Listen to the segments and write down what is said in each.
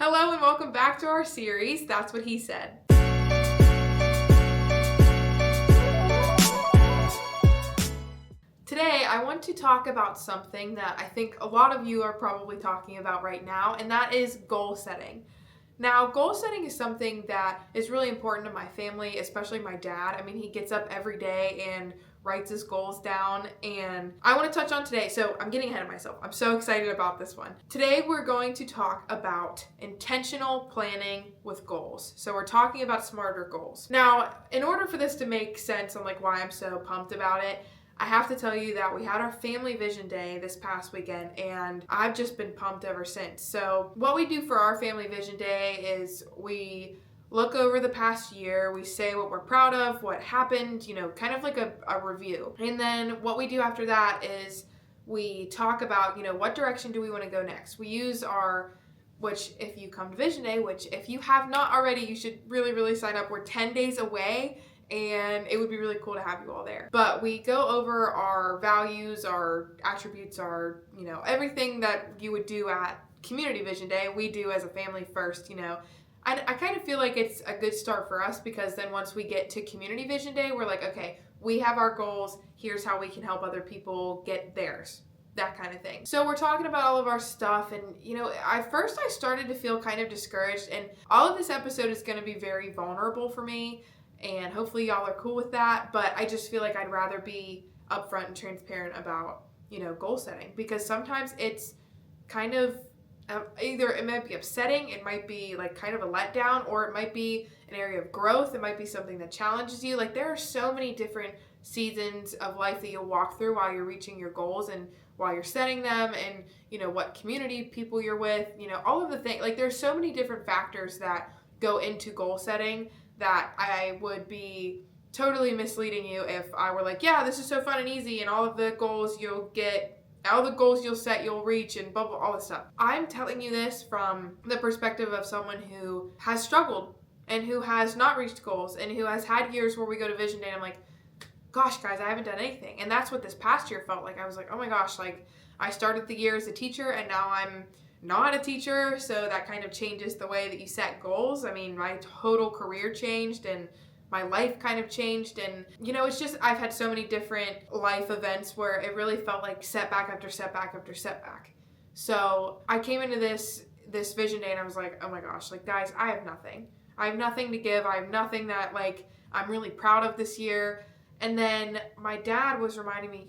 Hello and welcome back to our series, That's What He Said. Today, I want to talk about something that I think a lot of you are probably talking about right now, and that is goal setting. Now, goal setting is something that is really important to my family, especially my dad. I mean, he gets up every day and writes his goals down, and I want to touch on today. So I'm getting ahead of myself. I'm so excited about this one. Today, we're going to talk about intentional planning with goals. So we're talking about smarter goals. Now, in order for this to make sense on why I'm so pumped about it, I have to tell you that we had our family vision day this past weekend, and I've just been pumped ever since. So what we do for our family vision day is we look over the past year, we say what we're proud of, what happened, kind of like a review. And then what we do after that is we talk about, what direction do we want to go next. We use which if you come to Vision Day, which if you have not already, you should really, really sign up. We're 10 days away. And it would be really cool to have you all there. But we go over our values, our attributes, our, everything that you would do at Community Vision Day, we do as a family first, I kind of feel like it's a good start for us because then once we get to Community Vision Day, we're like, okay, we have our goals. Here's how we can help other people get theirs. That kind of thing. So we're talking about all of our stuff, and at first I started to feel kind of discouraged, and all of this episode is going to be very vulnerable for me. And hopefully y'all are cool with that. But I just feel like I'd rather be upfront and transparent about, goal setting. Because sometimes it's kind of either it might be upsetting, it might be kind of a letdown, or it might be an area of growth. It might be something that challenges you. There are so many different seasons of life that you'll walk through while you're reaching your goals and while you're setting them, and, what community people you're with, all of the things. There's so many different factors that go into goal setting that I would be totally misleading you if I were like, yeah, this is so fun and easy, and all of the goals you'll get, all the goals you'll set, you'll reach, and blah, blah, all this stuff. I'm telling you this from the perspective of someone who has struggled and who has not reached goals and who has had years where we go to Vision Day and I'm like, gosh, guys, I haven't done anything. And that's what this past year felt like. I was like, oh my gosh, I started the year as a teacher and now I'm not a teacher, so that kind of changes the way that you set goals. I mean, my total career changed and my life kind of changed, and it's just I've had so many different life events where it really felt like setback after setback after setback. So I came into this Vision Day and I was like, oh my gosh, guys, I have nothing. I have nothing to give. I have nothing that I'm really proud of this year. And then my dad was reminding me,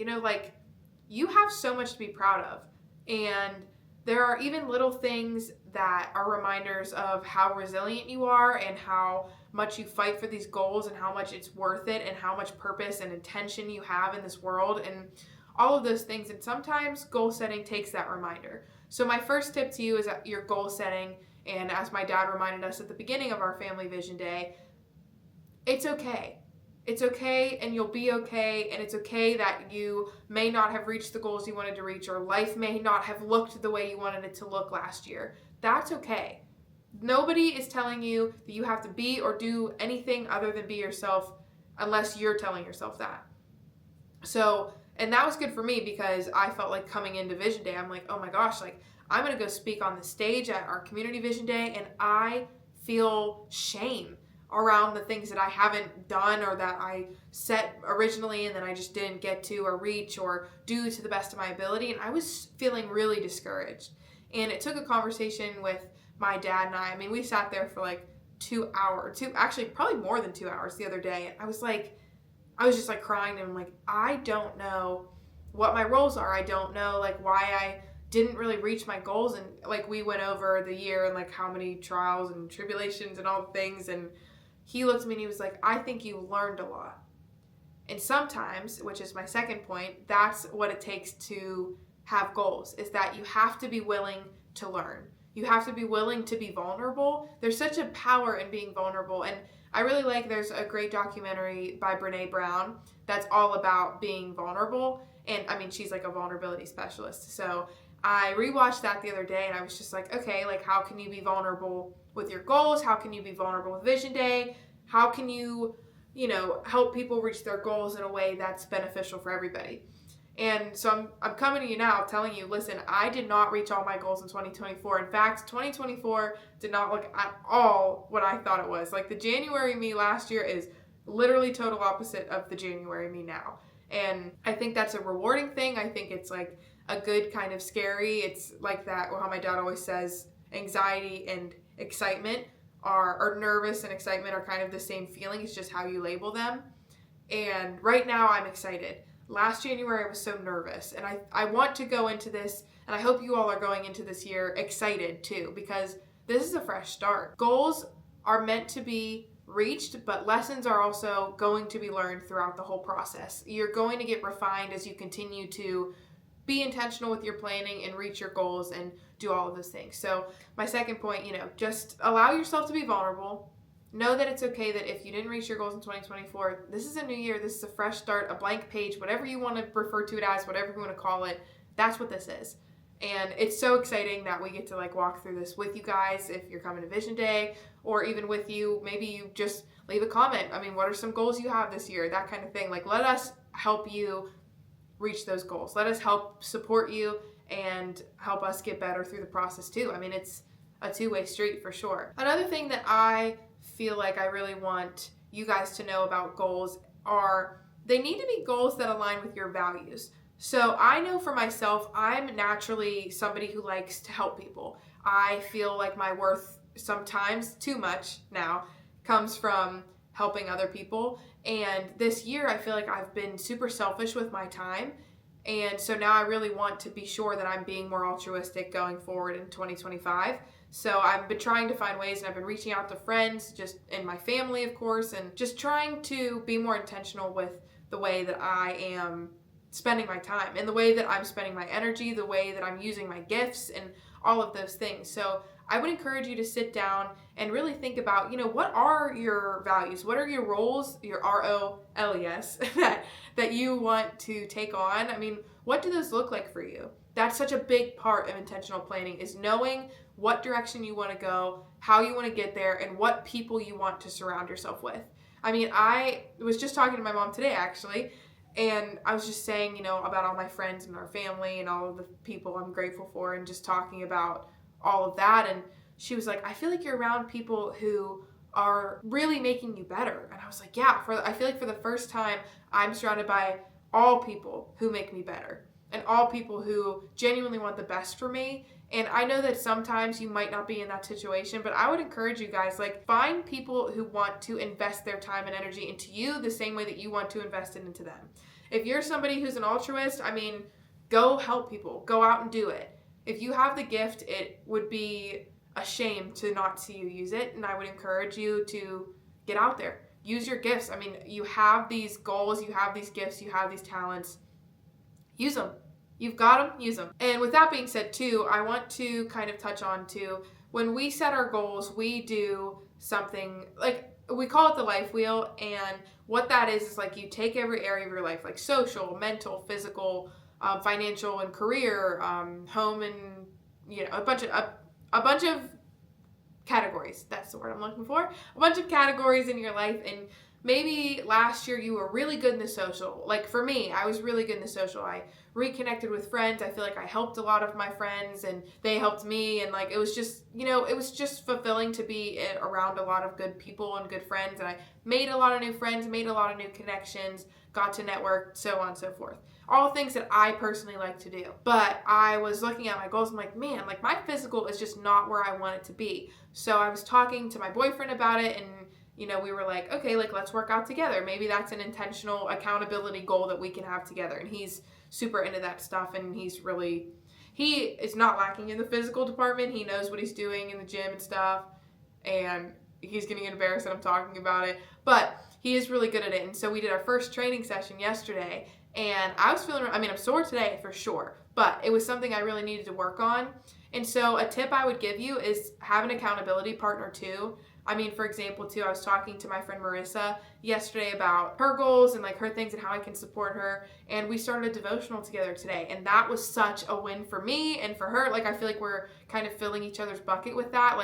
you have so much to be proud of, and there are even little things that are reminders of how resilient you are and how much you fight for these goals and how much it's worth it and how much purpose and intention you have in this world and all of those things. And sometimes goal setting takes that reminder. So my first tip to you is that your goal setting, and as my dad reminded us at the beginning of our family vision day, it's okay. It's okay, and you'll be okay, and it's okay that you may not have reached the goals you wanted to reach, or life may not have looked the way you wanted it to look last year. That's okay. Nobody is telling you that you have to be or do anything other than be yourself unless you're telling yourself that. So, and that was good for me because I felt like coming into Vision Day, I'm like, oh my gosh, I'm going to go speak on the stage at our Community Vision Day, and I feel shame around the things that I haven't done or that I set originally and then I just didn't get to or reach or do to the best of my ability. And I was feeling really discouraged. And it took a conversation with my dad and I. I mean, we sat there for 2 hours, actually probably more than 2 hours the other day. And I was just crying, and I'm like, I don't know what my roles are. I don't know why I didn't really reach my goals. And we went over the year and how many trials and tribulations and all the things, and he looked at me and he was like, I think you learned a lot. And sometimes, which is my second point, that's what it takes to have goals, is that you have to be willing to learn. You have to be willing to be vulnerable. There's such a power in being vulnerable. And I really there's a great documentary by Brene Brown that's all about being vulnerable. And I mean, she's a vulnerability specialist. So I rewatched that the other day and I was just like, okay, how can you be vulnerable with your goals? How can you be vulnerable with Vision Day? How can you, help people reach their goals in a way that's beneficial for everybody? And so I'm coming to you now telling you, listen, I did not reach all my goals in 2024. In fact, 2024 did not look at all what I thought it was. Like the January me last year is literally total opposite of the January me now. And I think that's a rewarding thing. I think it's like a good kind of scary. It's like that, or how my dad always says, anxiety and excitement or nervous and excitement are kind of the same feeling. It's just how you label them. And right now I'm excited. Last January I was so nervous, and I want to go into this, and I hope you all are going into this year excited too, because this is a fresh start. Goals are meant to be reached, but lessons are also going to be learned throughout the whole process. You're going to get refined as you continue to be intentional with your planning and reach your goals and do all of those things. So my second point, just allow yourself to be vulnerable. Know that it's okay that if you didn't reach your goals in 2024, this is a new year, this is a fresh start, a blank page, whatever you want to refer to it as, whatever you want to call it, that's what this is. And it's so exciting that we get to walk through this with you guys if you're coming to Vision Day, or even with you, maybe you just leave a comment. I mean, what are some goals you have this year? That kind of thing. Let us help you reach those goals. Let us help support you and help us get better through the process too. I mean, it's a two-way street for sure. Another thing that I feel like I really want you guys to know about goals are they need to be goals that align with your values. So I know for myself, I'm naturally somebody who likes to help people. I feel like my worth sometimes too much now comes from helping other people. And this year, I feel like I've been super selfish with my time. And so now I really want to be sure that I'm being more altruistic going forward in 2025. So I've been trying to find ways, and I've been reaching out to friends, just in my family, of course, and just trying to be more intentional with the way that I am spending my time and the way that I'm spending my energy, the way that I'm using my gifts and all of those things. So I would encourage you to sit down and really think about, what are your values? What are your roles, your ROLES, that you want to take on? I mean, what do those look like for you? That's such a big part of intentional planning, is knowing what direction you want to go, how you want to get there, and what people you want to surround yourself with. I mean, I was just talking to my mom today, actually, and I was just saying, about all my friends and our family and all of the people I'm grateful for, and just talking about all of that. And she was like, I feel like you're around people who are really making you better. And I was like, yeah, I feel like for the first time, I'm surrounded by all people who make me better and all people who genuinely want the best for me. And I know that sometimes you might not be in that situation, but I would encourage you guys, find people who want to invest their time and energy into you the same way that you want to invest it into them. If you're somebody who's an altruist, I mean, go help people. Go out and do it. If you have the gift, it would be a shame to not see you use it. And I would encourage you to get out there. Use your gifts. I mean, you have these goals, you have these gifts, you have these talents. Use them. You've got them, use them. And with that being said too, I want to kind of touch on too, when we set our goals, we do something we call it the life wheel. And what that is you take every area of your life, like social, mental, physical, financial, and career, home, and a bunch of categories. That's the word I'm looking for. A bunch of categories in your life. And maybe last year you were really good in the social. Like for me, I was really good in the social. I reconnected with friends. I feel like I helped a lot of my friends and they helped me. And it was just, it was just fulfilling to be around a lot of good people and good friends. And I made a lot of new friends, made a lot of new connections, got to network, so on and so forth. All things that I personally like to do. But I was looking at my goals. I'm like, man, my physical is just not where I want it to be. So I was talking to my boyfriend about it, and we were like, okay, let's work out together. Maybe that's an intentional accountability goal that we can have together. And he's super into that stuff, and he is not lacking in the physical department. He knows what he's doing in the gym and stuff, and he's getting embarrassed that I'm talking about it, but he is really good at it. And so we did our first training session yesterday, and I was I'm sore today for sure, but it was something I really needed to work on. And so a tip I would give you is have an accountability partner too. For example, too, I was talking to my friend Marissa yesterday about her goals and her things and how I can support her. And we started a devotional together today. And that was such a win for me and for her. I feel like we're kind of filling each other's bucket with that.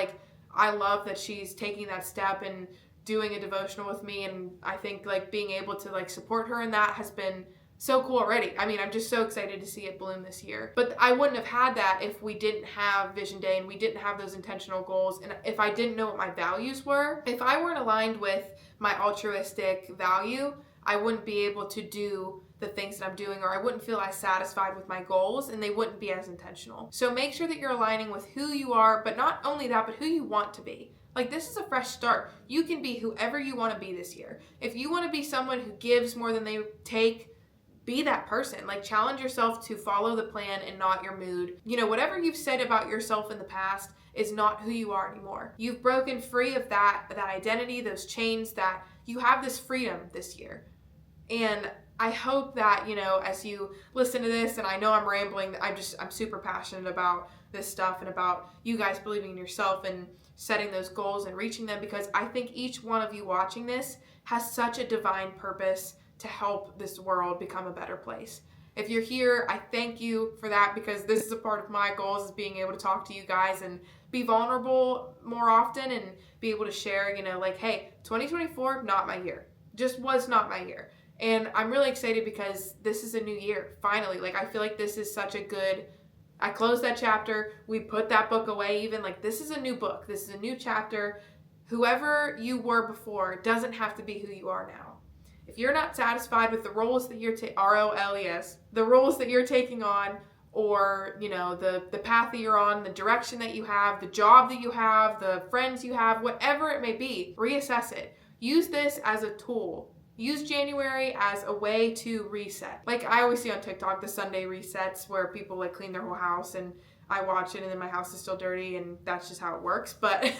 I love that she's taking that step and doing a devotional with me. And I think being able to support her in that has been so cool already. I mean, I'm just so excited to see it bloom this year. But I wouldn't have had that if we didn't have Vision Day and we didn't have those intentional goals, and if I didn't know what my values were. If I weren't aligned with my altruistic value, I wouldn't be able to do the things that I'm doing, or I wouldn't feel as satisfied with my goals, and they wouldn't be as intentional. So make sure that you're aligning with who you are, but not only that, but who you want to be. Like, this is a fresh start. You can be whoever you want to be this year. If you want to be someone who gives more than they take, be that person. Like, challenge yourself to follow the plan and not your mood. You know, whatever you've said about yourself in the past is not who you are anymore. You've broken free of that identity, those chains, that you have this freedom this year. And I hope that, you know, as you listen to this, and I know I'm rambling, I'm super passionate about this stuff and about you guys believing in yourself and setting those goals and reaching them, because I think each one of you watching this has such a divine purpose to help this world become a better place. If you're here, I thank you for that, because this is a part of my goals, is being able to talk to you guys and be vulnerable more often and be able to share, you know, like, hey, 2024, not my year. Just was not my year. And I'm really excited because this is a new year, finally. Like, I feel like this is such a good, I closed that chapter, we put that book away even, like, this is a new book, this is a new chapter. Whoever you were before doesn't have to be who you are now. If you're not satisfied with the roles that you're ROLES, the roles that you're taking on, or, you know, the path that you're on, the direction that you have, the job that you have, the friends you have, whatever it may be, reassess it. Use this as a tool. Use January as a way to reset. Like, I always see on TikTok the Sunday resets where people like clean their whole house, and I watch it and then my house is still dirty, and that's just how it works. But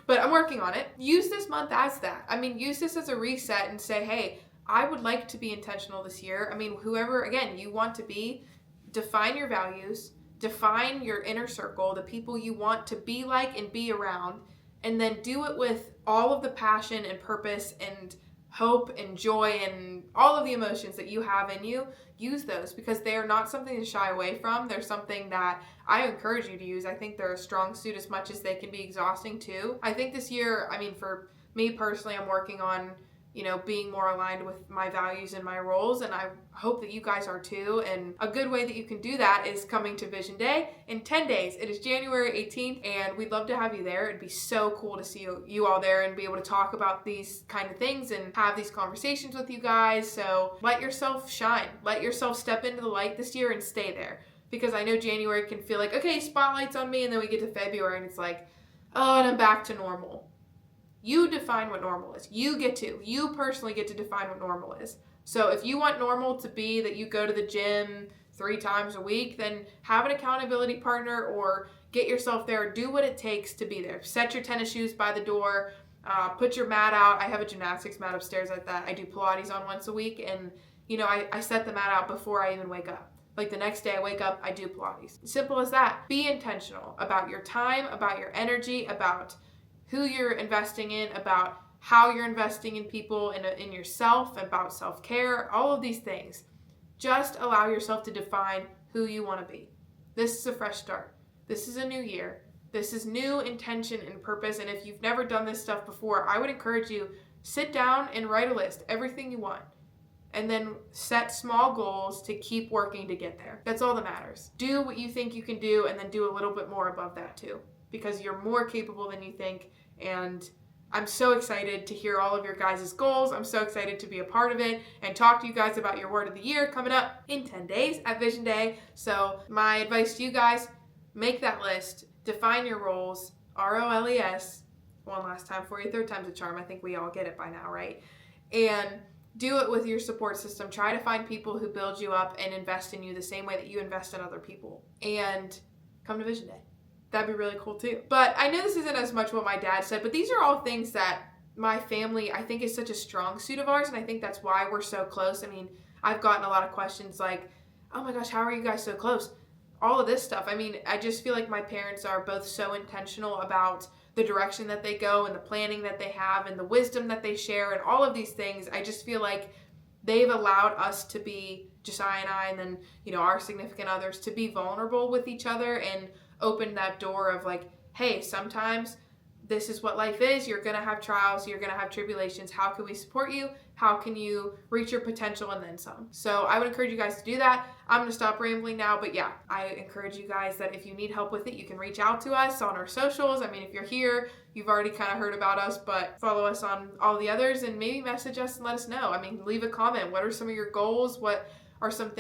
but I'm working on it. Use this month as that. I mean, use this as a reset and say, hey, I would like to be intentional this year. I mean, whoever, again, you want to be, define your values, define your inner circle, the people you want to be like and be around, and then do it with all of the passion and purpose and hope and joy and all of the emotions that you have in you. Use those, because they are not something to shy away from. They're something that I encourage you to use. I think they're a strong suit as much as they can be exhausting too. I think this year, I mean, for me personally, I'm working on, you know, being more aligned with my values and my roles, and I hope that you guys are too. And a good way that you can do that is coming to Vision Day in 10 days. It is January 18th, and we'd love to have you there. It'd be so cool to see you all there and be able to talk about these kind of things and have these conversations with you guys. So let yourself shine. Let yourself step into the light this year and stay there. Because I know January can feel like, okay, spotlight's on me, and then we get to February and it's like, oh, and I'm back to normal. You define what normal is. You personally get to define what normal is. So if you want normal to be that you go to the gym 3 times a week, then have an accountability partner or get yourself there. Do what it takes to be there. Set your tennis shoes by the door. Put your mat out. I have a gymnastics mat upstairs like that. I do Pilates on once a week, and you know, I set the mat out before I even wake up. Like, the next day I wake up, I do Pilates. Simple as that. Be intentional about your time, about your energy, about who you're investing in, about how you're investing in people, in yourself, about self-care, all of these things. Just allow yourself to define who you want to be. This is a fresh start. This is a new year. This is new intention and purpose. And if you've never done this stuff before, I would encourage you, sit down and write a list, everything you want. And then set small goals to keep working to get there. That's all that matters. Do what you think you can do, and then do a little bit more above that too, because you're more capable than you think. And I'm so excited to hear all of your guys' goals. I'm so excited to be a part of it and talk to you guys about your word of the year coming up in 10 days at Vision Day. So my advice to you guys, make that list, define your roles, ROLES, one last time for you, 3rd time's a charm. I think we all get it by now, right? And do it with your support system. Try to find people who build you up and invest in you the same way that you invest in other people. And come to Vision Day. That'd be really cool too. But I know this isn't as much what my dad said, but these are all things that my family, I think, is such a strong suit of ours, and I think that's why we're so close. I mean, I've gotten a lot of questions like, oh my gosh, how are you guys so close? All of this stuff. I mean, I just feel like my parents are both so intentional about the direction that they go and the planning that they have and the wisdom that they share and all of these things. I just feel like they've allowed us to be, Josiah and I, and then, you know, our significant others, to be vulnerable with each other and open that door of like, hey, sometimes this is what life is. You're going to have trials. You're going to have tribulations. How can we support you? How can you reach your potential and then some? So I would encourage you guys to do that. I'm going to stop rambling now, but yeah, I encourage you guys that if you need help with it, you can reach out to us on our socials. I mean, if you're here, you've already kind of heard about us, but follow us on all the others and maybe message us and let us know. I mean, leave a comment. What are some of your goals? What are some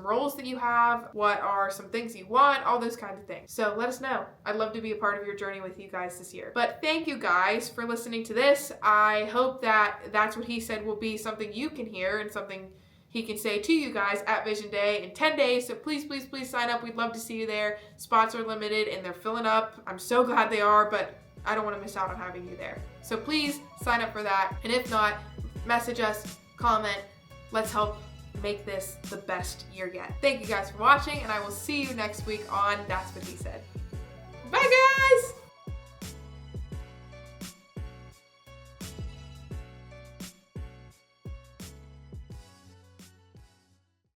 roles that you have? What are some things you want? All those kinds of things. So let us know. I'd love to be a part of your journey with you guys this year. But thank you guys for listening to this. I hope that That's What He Said will be something you can hear and something he can say to you guys at Vision Day in 10 days. So please, please, please sign up. We'd love to see you there. Spots are limited and they're filling up. I'm so glad they are, but I don't want to miss out on having you there. So please sign up for that. And if not, message us, comment. Let's help make this the best year yet. Thank you guys for watching, and I will see you next week on That's What He Said. Bye, guys!